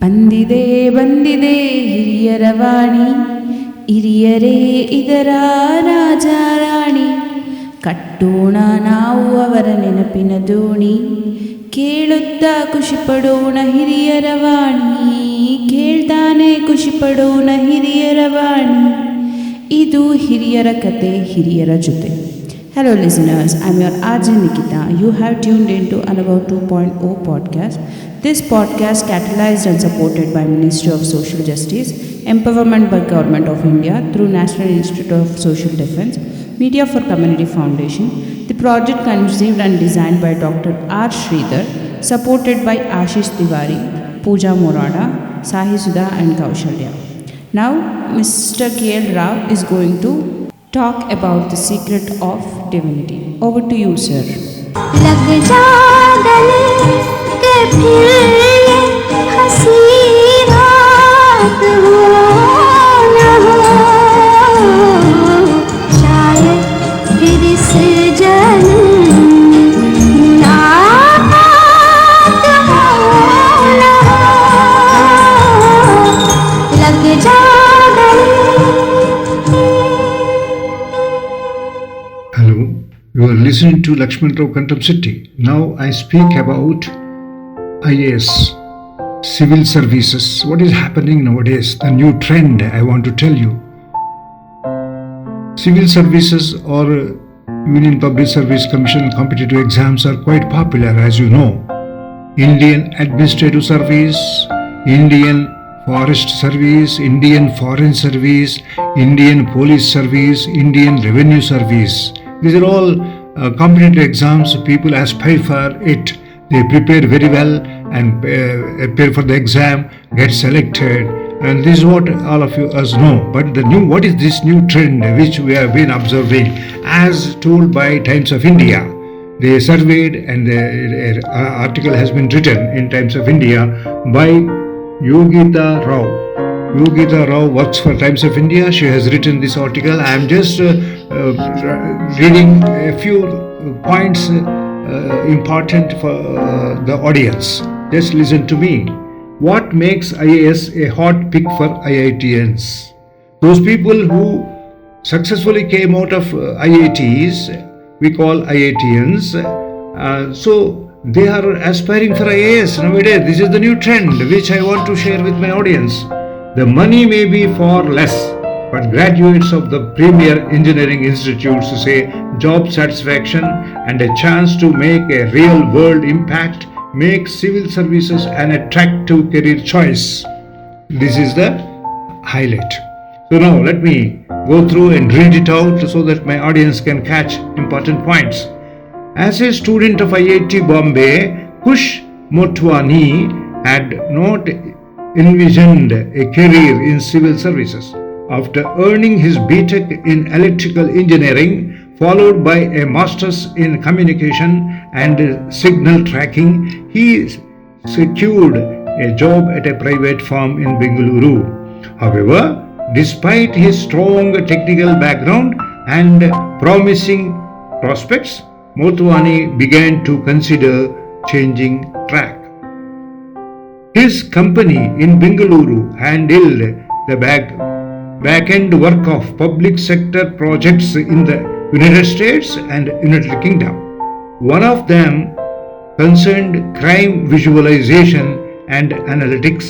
ಬಂದಿದೆ ಬಂದಿದೆ ಹಿರಿಯರ ವಾಣಿ, ಹಿರಿಯರೇ ಇದರ ರಾಜಾರಾಣಿ. ಕಟ್ಟೋಣ ನಾವು ಅವರ ನೆನಪಿನ ದೋಣಿ, ಕೇಳುತ್ತಾ ಖುಷಿಪಡೋಣ ಹಿರಿಯರ ವಾಣಿ, ಕೇಳ್ತಾನೆ ಖುಷಿಪಡೋಣ ಹಿರಿಯರ ವಾಣಿ. ಇದು ಹಿರಿಯರ ಕತೆ ಹಿರಿಯರ ಜೊತೆ. Hello listeners, I'm your RJ Nikita. You have tuned into Anubhav 2.0 podcast. This podcast catalyzed and supported by Ministry of Social Justice, Empowerment by Government of India through National Institute of Social Defense, Media for Community Foundation. The project conceived and designed by Dr. R. Sridhar, supported by Ashish Tiwari, Pooja Morada, Sahi Sudha and Kaushalya. Now, Mr. K.L. Rao is going to talk about the secret of divinity. Over to you, sir. लग जा गले के फिर ये हंसी रात हो न हो, शायद फिर इस जन्म मुलाकात हो न हो. लग जा Hello, you are listening to Lakshman Rao Kantam City. Now I speak about IAS, civil services. What is happening nowadays? The new trend I want to tell you. Civil services or Union Public Service Commission competitive exams are quite popular, as you know. Indian Administrative Service, Indian Forest Service, Indian Foreign Service, Indian Police Service, Indian Revenue Service. These are all competitive exams. People aspire for it. They prepare very well and prepare for the exam, get selected. And this is what all of us know. But what is this new trend which we have been observing? As told by Times of India, they surveyed and the article has been written in Times of India by Yogita Rao. Yogita Rao works for Times of India. She has written this article. I am just reading a few points important for the audience. Just listen to me. What makes IAS a hot pick for IITians? Those people who successfully came out of IITs, we call IITians. So they are aspiring for IAS nowadays. This is the new trend which I want to share with my audience. The money may be far less, but graduates of the premier engineering institutes say job satisfaction and a chance to make a real world impact make civil services an attractive career choice. This is the highlight. So now let me go through and read it out so that my audience can catch important points. As a student of IIT Bombay, Kush Motwani had not envisioned a career in civil services. After earning his BTech in electrical engineering, followed by a master's in communication and signal tracking, he secured a job at a private firm in Bengaluru. However, despite his strong technical background and promising prospects, Motwani began to consider changing track. His company in Bengaluru handled the back-end work of public sector projects in the United States and United Kingdom. One of them concerned crime visualization and analytics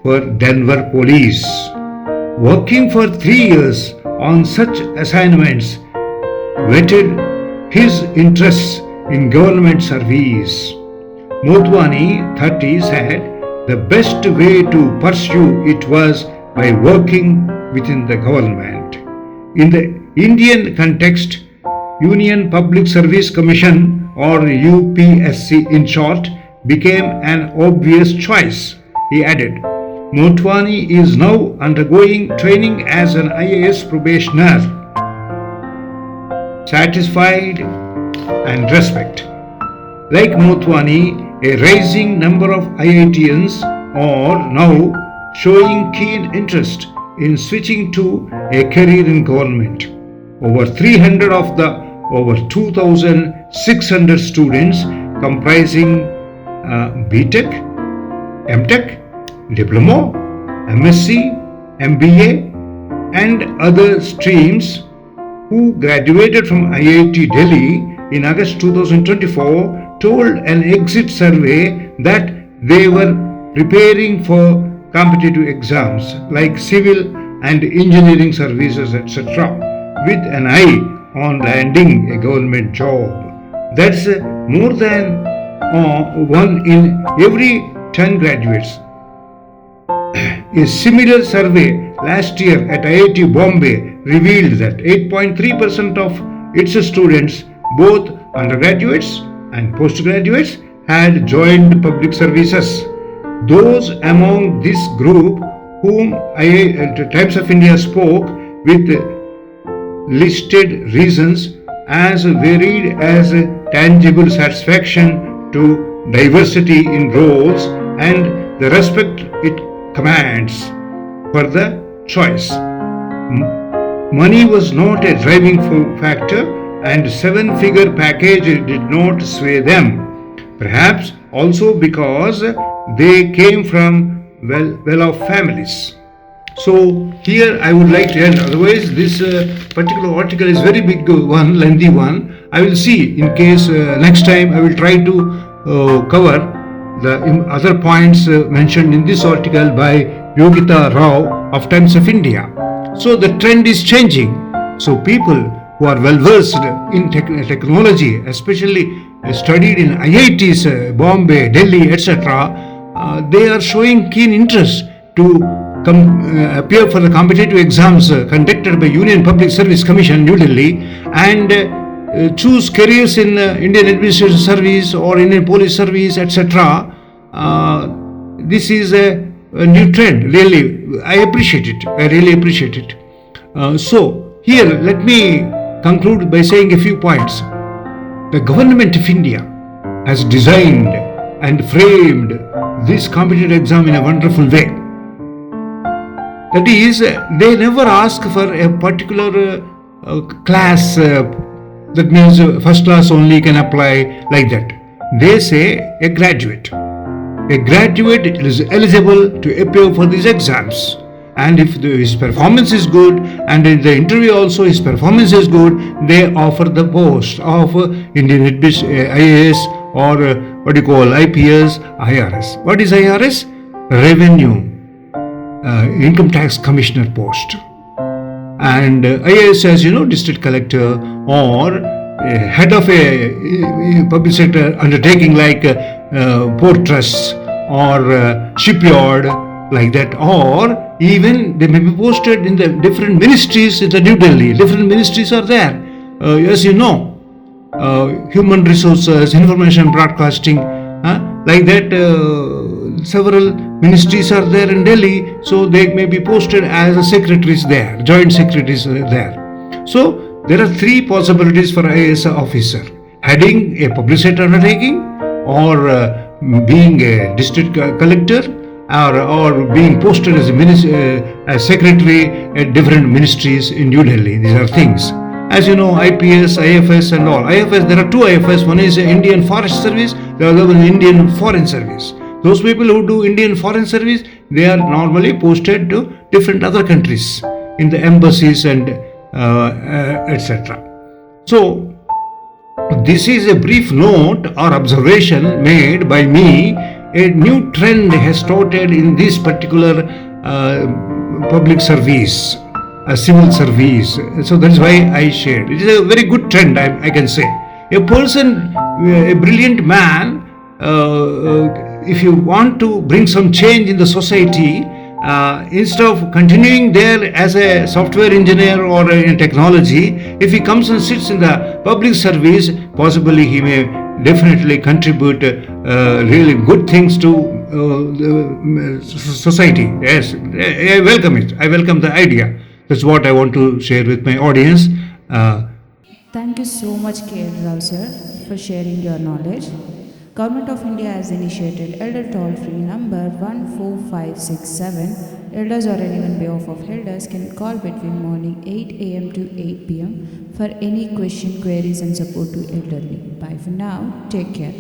for Denver police. Working for 3 years on such assignments whetted his interests in government service. Motwani, 30, said the best way to pursue it was by working within the government. In the Indian context, Union Public Service Commission or UPSC in short became an obvious choice, he added. Motwani is now undergoing training as an IAS probationer. Satisfied and respect. Like Motwani, a rising number of IITians are now showing keen interest in switching to a career in government. Over 300 of the over 2,600 students comprising BTech, MTech, diploma, MSc, MBA, and other streams who graduated from IIT Delhi in August 2024 told an exit survey that they were preparing for competitive exams like civil and engineering services, etc., with an eye on landing a government job. That's more than one in every 10 graduates. A similar survey last year at IIT Bombay revealed that 8.3% of its students, both undergraduates and postgraduates, had joined public services. Those among this group whom Times of India spoke with listed reasons as varied as tangible satisfaction to diversity in roles and the respect it commands for the choice. Money was not a driving factor, and seven-figure package did not sway them. Perhaps also because they came from well-off families. So here I would like to end. Otherwise, this particular article is very big one, lengthy one. I will see in case next time I will try to cover the other points mentioned in this article by Yogita Rao of Times of India. So the trend is changing. So people who are well versed in technology, especially studied in IITs, Bombay, Delhi, etc., they are showing keen interest to appear for the competitive exams conducted by Union Public Service Commission, New Delhi, and choose careers in Indian Administrative Service or Indian Police Service, etc. This is a new trend. Really, I appreciate it. I really appreciate it. So here, let me conclude by saying a few points. The government of India has designed and framed this competitive exam in a wonderful way. That is, they never ask for a particular class, that means first class only can apply, like that. They say a graduate. A graduate is eligible to appear for these exams. And if his performance is good, and in the interview also his performance is good, they offer the post of Indian IAS or what you call IPS, IRS. What is IRS? Revenue Income Tax Commissioner post. And IAS, as you know, district collector or head of a public sector undertaking like port trusts or shipyard, like that, or even they may be posted in the different ministries in the New Delhi. Different ministries are there. As you know, human resources, information broadcasting, like that, several ministries are there in Delhi, so they may be posted as secretaries there, joint secretaries there. So there are three possibilities for IAS officer: heading a public sector undertaking, or being a district collector, or being posted as a secretary at different ministries in New Delhi. These are things. As you know, IPS, IFS and all. IFS, there are two IFS. One is Indian Forest Service, the other one is Indian Foreign Service. Those people who do Indian Foreign Service, they are normally posted to different other countries in the embassies and etc. So, this is a brief note or observation made by me. A new trend has started in this particular public service, civil service. So that's why I shared. It is a very good trend, I can say. A person, a brilliant man, if you want to bring some change in the society, instead of continuing there as a software engineer or in technology, if he comes and sits in the public service, possibly he may definitely contribute really good things to the society. Yes, I welcome it. I welcome the idea. That's what I want to share with my audience. Thank you so much, K.L. Rao sir, for sharing your knowledge. Government of India has initiated elder toll-free number 14567. Elders or anyone behalf of elders can call between morning 8 a.m. to 8 p.m. for any question, queries and support to elderly. Bye for now. Take care.